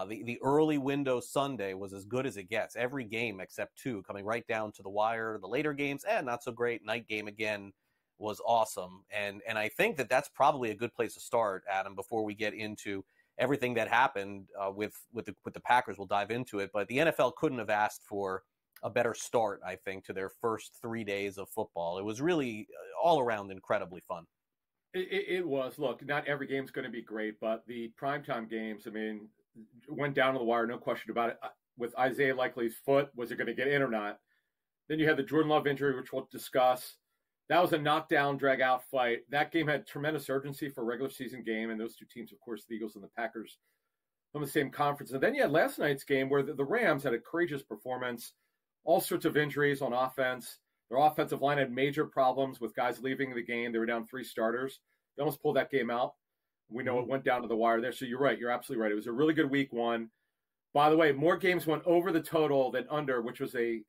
The early window Sunday was as good as it gets. Every game except two coming right down to the wire. The later games, not so great. Night game again was awesome. And I think that that's probably a good place to start, Adam, before we get into everything that happened with the Packers. We'll dive into it. But the NFL couldn't have asked for a better start, I think, to their first 3 days of football. It was really all around incredibly fun. It was. Look, not every game's going to be great, but the primetime games, I mean, went down to the wire, no question about it. With Isaiah Likely's foot, was it going to get in or not? Then you had the Jordan Love injury, which we'll discuss. That was a knockdown, drag-out fight. That game had tremendous urgency for a regular season game, and those two teams, of course, the Eagles and the Packers, on the same conference. And then you had last night's game where the Rams had a courageous performance. All sorts of injuries on offense. Their offensive line had major problems with guys leaving the game. They were down 3 starters. They almost pulled that game out. We know it went down to the wire there. So you're right. You're absolutely right. It was a really good week one. By the way, more games went over the total than under, which was a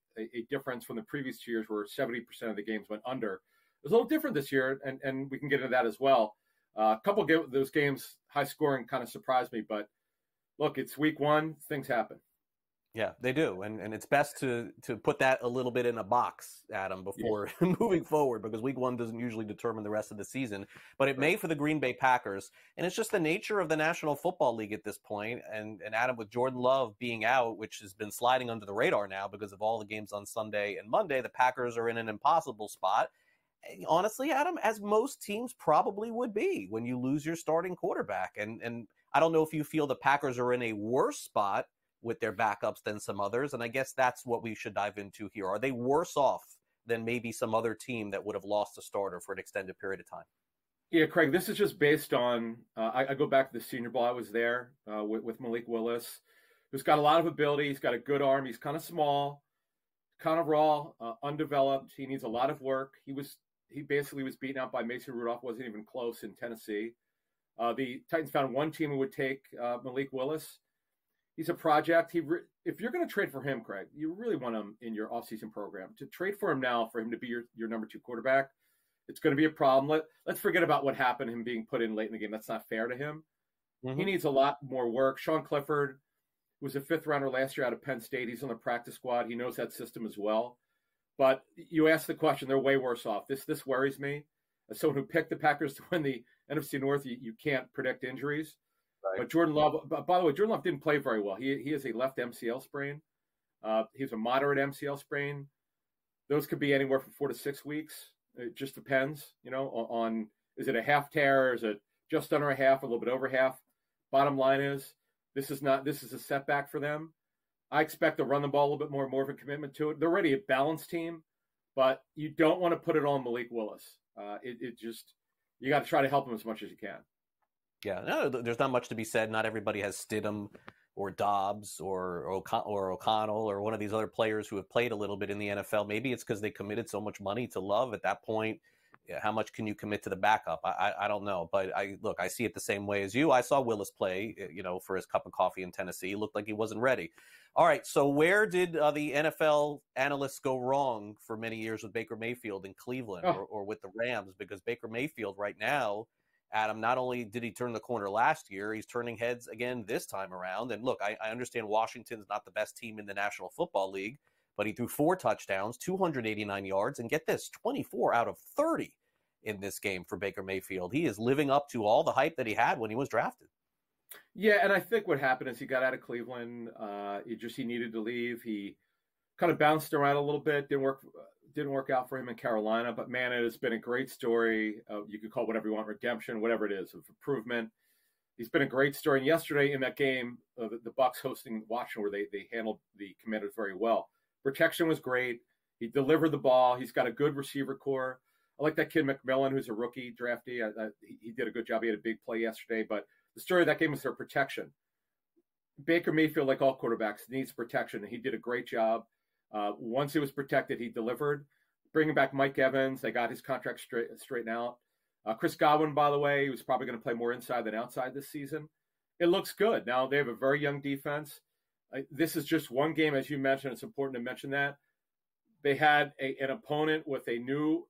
difference from the previous 2 years where 70% of the games went under. It was a little different this year, and we can get into that as well. A couple of those games, high scoring, kind of surprised me. But look, it's week one. Things happen. Yeah, they do. And it's best to put that a little bit in a box, Adam, before moving forward, because week one doesn't usually determine the rest of the season. But it may for the Green Bay Packers. And it's just the nature of the National Football League at this point. And Adam, with Jordan Love being out, which has been sliding under the radar now because of all the games on Sunday and Monday, the Packers are in an impossible spot. Honestly, Adam, as most teams probably would be when you lose your starting quarterback. And I don't know if you feel the Packers are in a worse spot with their backups than some others. And I guess that's what we should dive into here. Are they worse off than maybe some other team that would have lost a starter for an extended period of time? Yeah, Craig, this is just based on, I go back to the Senior Bowl. I was there with Malik Willis, who's got a lot of ability. He's got a good arm. He's kind of small, kind of raw, undeveloped. He needs a lot of work. He basically was beaten out by Mason Rudolph, wasn't even close in Tennessee. The Titans found one team who would take Malik Willis. He's a project. If you're going to trade for him, Craig, you really want him in your offseason program. To trade for him now, for him to be your number 2 quarterback, it's going to be a problem. Let's forget about what happened, him being put in late in the game. That's not fair to him. Mm-hmm. He needs a lot more work. Sean Clifford was a 5th rounder last year out of Penn State. He's on the practice squad. He knows that system as well. But you asked the question, they're way worse off. This worries me. As someone who picked the Packers to win the NFC North, you can't predict injuries. Right. But Jordan Love, by the way, Jordan Love didn't play very well. He has a left MCL sprain. He has a moderate MCL sprain. Those could be anywhere from 4 to 6 weeks. It just depends, on is it a half tear? Is it just under a half, a little bit over half? Bottom line is, this is a setback for them. I expect to run the ball a little bit more of a commitment to it. They're already a balanced team, but you don't want to put it on Malik Willis. You got to try to help him as much as you can. Yeah, no, there's not much to be said. Not everybody has Stidham or Dobbs or O'Connell or one of these other players who have played a little bit in the NFL. Maybe it's because they committed so much money to Love at that point. Yeah, how much can you commit to the backup? I don't know. But I see it the same way as you. I saw Willis play, for his cup of coffee in Tennessee. He looked like he wasn't ready. All right, so where did the NFL analysts go wrong for many years with Baker Mayfield in Cleveland or with the Rams? Because Baker Mayfield right now, Adam, not only did he turn the corner last year, he's turning heads again this time around. And look, I understand Washington's not the best team in the National Football League, but he threw 4 touchdowns, 289 yards, and get this, 24 out of 30 in this game for Baker Mayfield. He is living up to all the hype that he had when he was drafted. Yeah, and I think what happened is he got out of Cleveland. He needed to leave. He kind of bounced around a little bit. Didn't work out for him in Carolina, but man, it has been a great story. You could call it whatever you want, redemption, whatever it is, of improvement. He's been a great story. And yesterday in that game, the Bucs hosting Washington, where they handled the Commanders very well. Protection was great. He delivered the ball. He's got a good receiver core. I like that kid McMillan, who's a rookie draftee. He did a good job. He had a big play yesterday. But the story of that game was their protection. Baker Mayfield, like all quarterbacks, needs protection, and he did a great job. Once he was protected, he delivered. Bringing back Mike Evans, they got his contract straightened out. Chris Godwin, by the way, who's probably going to play more inside than outside this season. It looks good. Now, they have a very young defense. This is just one game, as you mentioned. It's important to mention that. They had an opponent with a new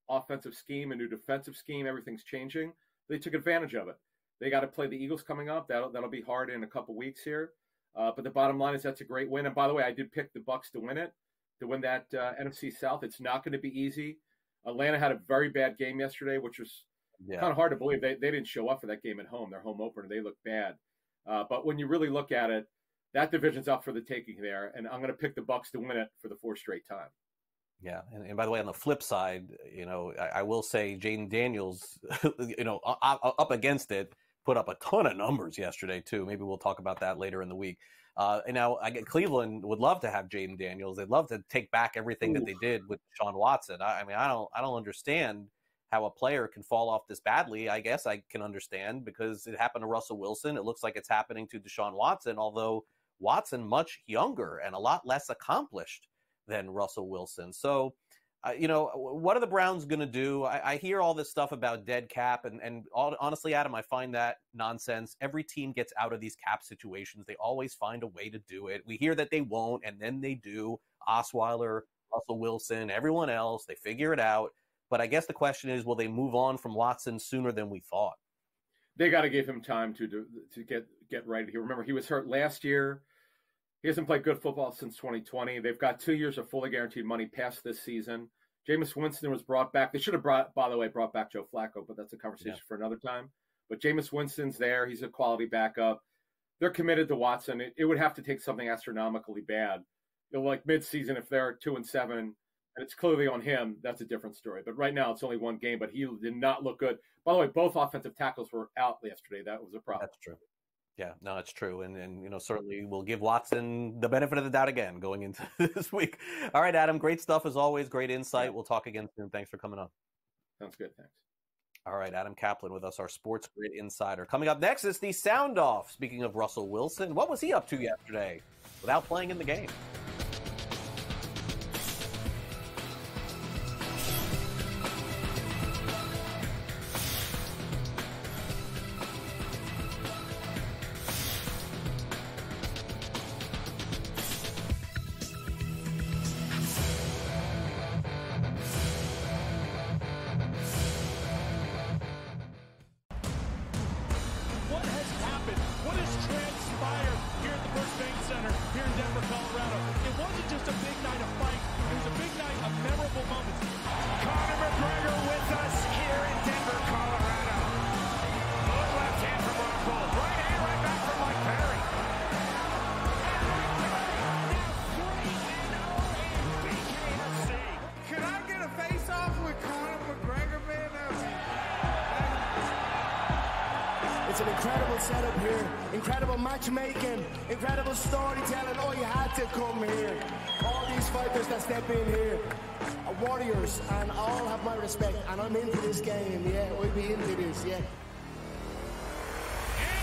offensive scheme, a new defensive scheme. Everything's changing. They took advantage of it. They got to play the Eagles coming up. That'll be hard in a couple weeks here. But the bottom line is that's a great win. And by the way, I did pick the Bucs to win that NFC South. It's not going to be easy. Atlanta had a very bad game yesterday, which was kind of hard to believe. They didn't show up for that game at home, their home opener. They looked bad. But when you really look at it, that division's up for the taking there. And I'm going to pick the Bucs to win it for the 4th straight time. Yeah, and by the way, on the flip side, I will say Jaden Daniels, up against it, put up a ton of numbers yesterday too. Maybe we'll talk about that later in the week. And now Cleveland would love to have Jaden Daniels. They'd love to take back everything that they did with Deshaun Watson. I don't understand how a player can fall off this badly. I guess I can understand because it happened to Russell Wilson. It looks like it's happening to Deshaun Watson, although Watson much younger and a lot less accomplished than Russell Wilson. So what are the Browns going to do? I hear all this stuff about dead cap, and honestly, Adam, I find that nonsense. Every team gets out of these cap situations. They always find a way to do it. We hear that they won't, and then they do. Osweiler, Russell Wilson, everyone else, they figure it out. But I guess the question is, will they move on from Watson sooner than we thought? They got to give him time to get right here. Remember, he was hurt last year. He hasn't played good football since 2020. They've got 2 years of fully guaranteed money past this season. Jameis Winston was brought back. They should have brought back Joe Flacco, but that's a conversation for another time. But Jameis Winston's there. He's a quality backup. They're committed to Watson. It would have to take something astronomically bad. Like mid-season, if they're 2-7, and it's clearly on him, that's a different story. But right now, it's only one game, but he did not look good. By the way, both offensive tackles were out yesterday. That was a problem. That's true. Yeah, no, it's true. And certainly we'll give Watson the benefit of the doubt again going into this week. All right, Adam, great stuff as always. Great insight. We'll talk again soon. Thanks for coming on. Sounds good. Thanks. All right, Adam Caplan with us, our SportsGrid insider. Coming up next is the sound off. Speaking of Russell Wilson, what was he up to yesterday without playing in the game? It's an incredible setup here, incredible matchmaking, incredible storytelling. Oh, you had to come here. All these fighters that step in here are warriors, and all have my respect. And I'm into this game, yeah. We'll be into this, yeah. And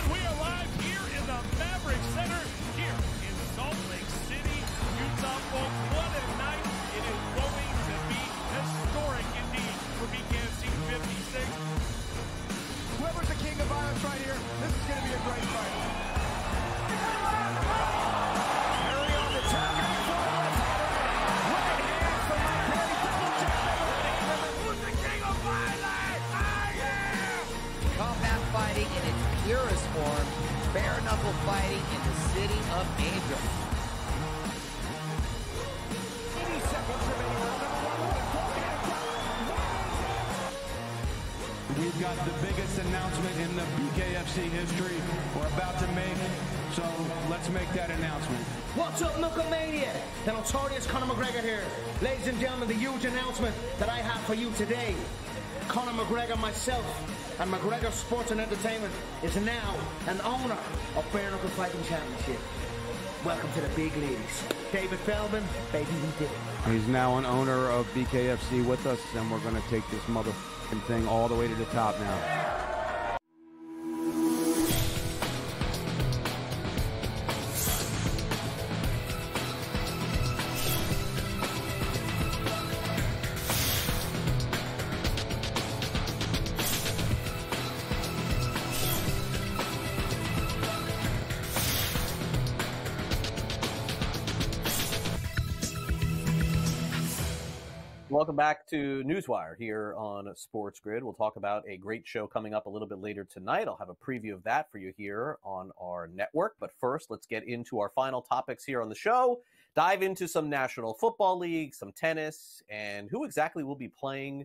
we are live here in the Maverick Center here in Salt Lake City, Utah, folks. What a night. It is going to be historic indeed for BKFC 56. Whoever's the king of violence right here, this is going to be a great fight. Harry on the target for right hand from my Perry, double jab. Who's the king of violence? I am! Combat fighting in its purest form, bare knuckle fighting in the city of Angel. 80 seconds remaining. We've got the biggest announcement in the BKFC history we're about to make, so let's make that announcement. What's up, Knucklemania? The notorious Conor McGregor here. Ladies and gentlemen, the huge announcement that I have for you today. Conor McGregor, myself, and McGregor Sports and Entertainment is now an owner of Bare Knuckle Fighting Championship. Welcome to the big leagues. David Feldman, baby, we did it. He's now an owner of BKFC with us, and we're going to take this thing all the way to the top now. Welcome back to NewsWire here on SportsGrid. We'll talk about a great show coming up a little bit later tonight. I'll have a preview of that for you here on our network. But first, let's get into our final topics here on the show. Dive into some National Football League, some tennis, and who exactly will be playing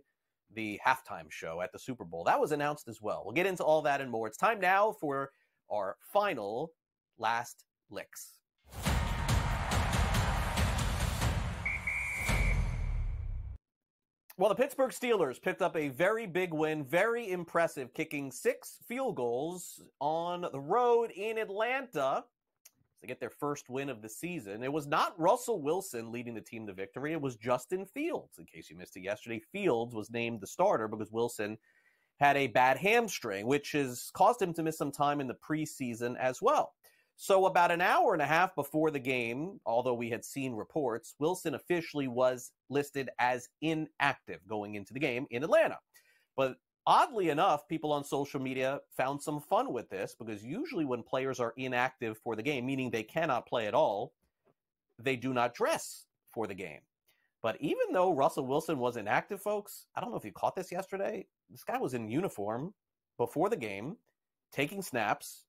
the halftime show at the Super Bowl. That was announced as well. We'll get into all that and more. It's time now for our final last licks. Well, the Pittsburgh Steelers picked up a very big win, very impressive, kicking 6 field goals on the road in Atlanta to get their first win of the season. It was not Russell Wilson leading the team to victory. It was Justin Fields. In case you missed it yesterday, Fields was named the starter because Wilson had a bad hamstring, which has caused him to miss some time in the preseason as well. So about an hour and a half before the game, although we had seen reports, Wilson officially was listed as inactive going into the game in Atlanta. But oddly enough, people on social media found some fun with this, because usually when players are inactive for the game, meaning they cannot play at all, they do not dress for the game. But even though Russell Wilson was inactive, folks, I don't know if you caught this yesterday, this guy was in uniform before the game, taking snaps,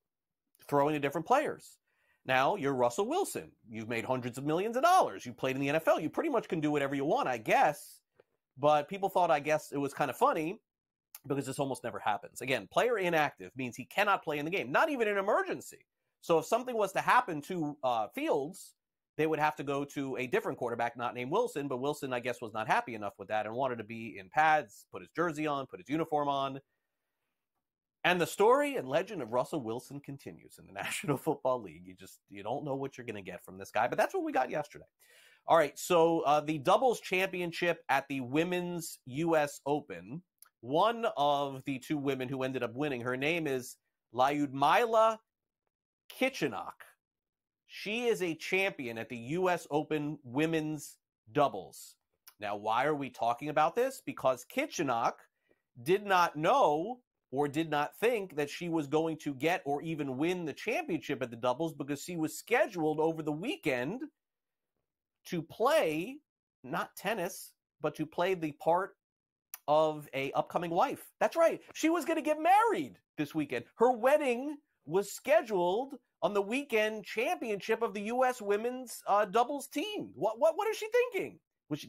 throwing to different players. Now, you're Russell Wilson. You've made hundreds of millions of dollars. You played in the NFL. You pretty much can do whatever you want, I guess. But people thought, I guess, it was kind of funny, because this almost never happens. Again, player inactive means he cannot play in the game, not even an emergency. So if something was to happen to Fields, they would have to go to a different quarterback, not named Wilson. But Wilson, I guess, was not happy enough with that and wanted to be in pads, put his jersey on, put his uniform on. And the story and legend of Russell Wilson continues in the National Football League. You don't know what you're going to get from this guy, but that's what we got yesterday. All right, so the doubles championship at the Women's U.S. Open, one of the two women who ended up winning, her name is Lyudmila Kitchenok. She is a champion at the U.S. Open Women's Doubles. Now, why are we talking about this? Because Kitchenok did not know or did not think that she was going to get or even win the championship at the doubles, because she was scheduled over the weekend to play, not tennis, but to play the part of a upcoming wife. That's right. She was going to get married this weekend. Her wedding was scheduled on the weekend championship of the U.S. women's doubles team. What is she thinking?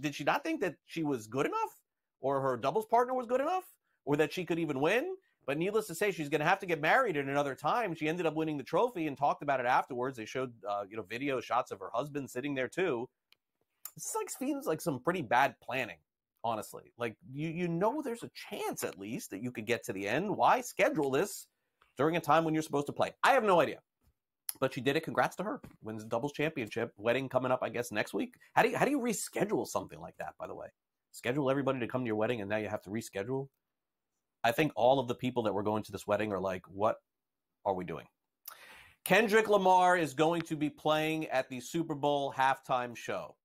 Did she not think that she was good enough, or her doubles partner was good enough, or that she could even win? But needless to say, she's going to have to get married at another time. She ended up winning the trophy and talked about it afterwards. They showed video shots of her husband sitting there too. This seems like some pretty bad planning, honestly. Like, you know there's a chance at least that you could get to the end. Why schedule this during a time when you're supposed to play? I have no idea. But she did it. Congrats to her. Wins the doubles championship. Wedding coming up, I guess, next week. How do you reschedule something like that, by the way? Schedule everybody to come to your wedding and now you have to reschedule? I think all of the people that were going to this wedding are like, what are we doing? Kendrick Lamar is going to be playing at the Super Bowl halftime show.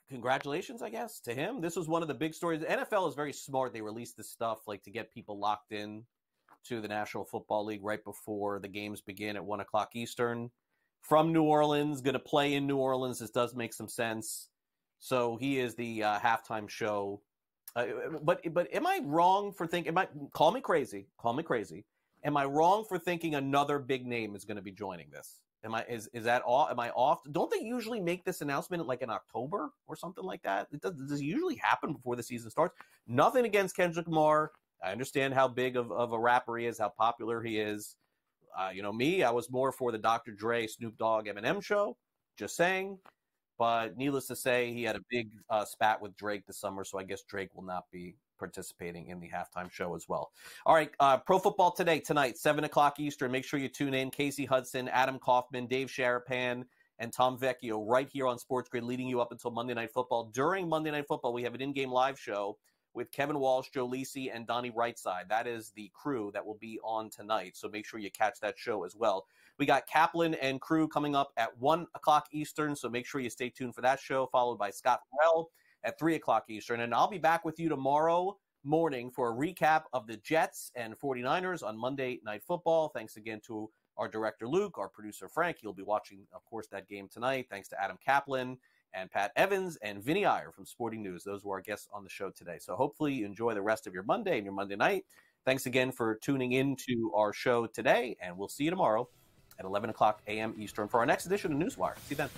Congratulations, I guess, to him. This was one of the big stories. The NFL is very smart. They release this stuff to get people locked in to the National Football League right before the games begin at 1 o'clock Eastern. From New Orleans, going to play in New Orleans. This does make some sense. So he is the halftime show. But am I wrong for thinking? Call me crazy. Am I wrong for thinking another big name is going to be joining this? Is that all? Am I off? Don't they usually make this announcement in October or something like that? Does it usually happen before the season starts? Nothing against Kendrick Lamar. I understand how big of a rapper he is, how popular he is. Me, I was more for the Dr. Dre, Snoop Dogg, Eminem show. Just saying. But needless to say, he had a big spat with Drake this summer, so I guess Drake will not be participating in the halftime show as well. All right, Pro Football Today, tonight, 7 o'clock Eastern. Make sure you tune in. Casey Hudson, Adam Kaufman, Dave Sharapan, and Tom Vecchio right here on SportsGrid, leading you up until Monday Night Football. During Monday Night Football, we have an in-game live show with Kevin Walsh, Joe Lisi, and Donnie Rightside. That is the crew that will be on tonight, so make sure you catch that show as well. We got Caplan and crew coming up at 1 o'clock Eastern, so make sure you stay tuned for that show, followed by Scott Farrell at 3 o'clock Eastern. And I'll be back with you tomorrow morning for a recap of the Jets and 49ers on Monday Night Football. Thanks again to our director, Luke, our producer, Frank. You'll be watching, of course, that game tonight. Thanks to Adam Caplan and Pat Evans and Vinnie Iyer from Sporting News. Those were our guests on the show today. So hopefully you enjoy the rest of your Monday and your Monday night. Thanks again for tuning in to our show today, and we'll see you tomorrow at 11 o'clock a.m. Eastern for our next edition of NewsWire. See you then.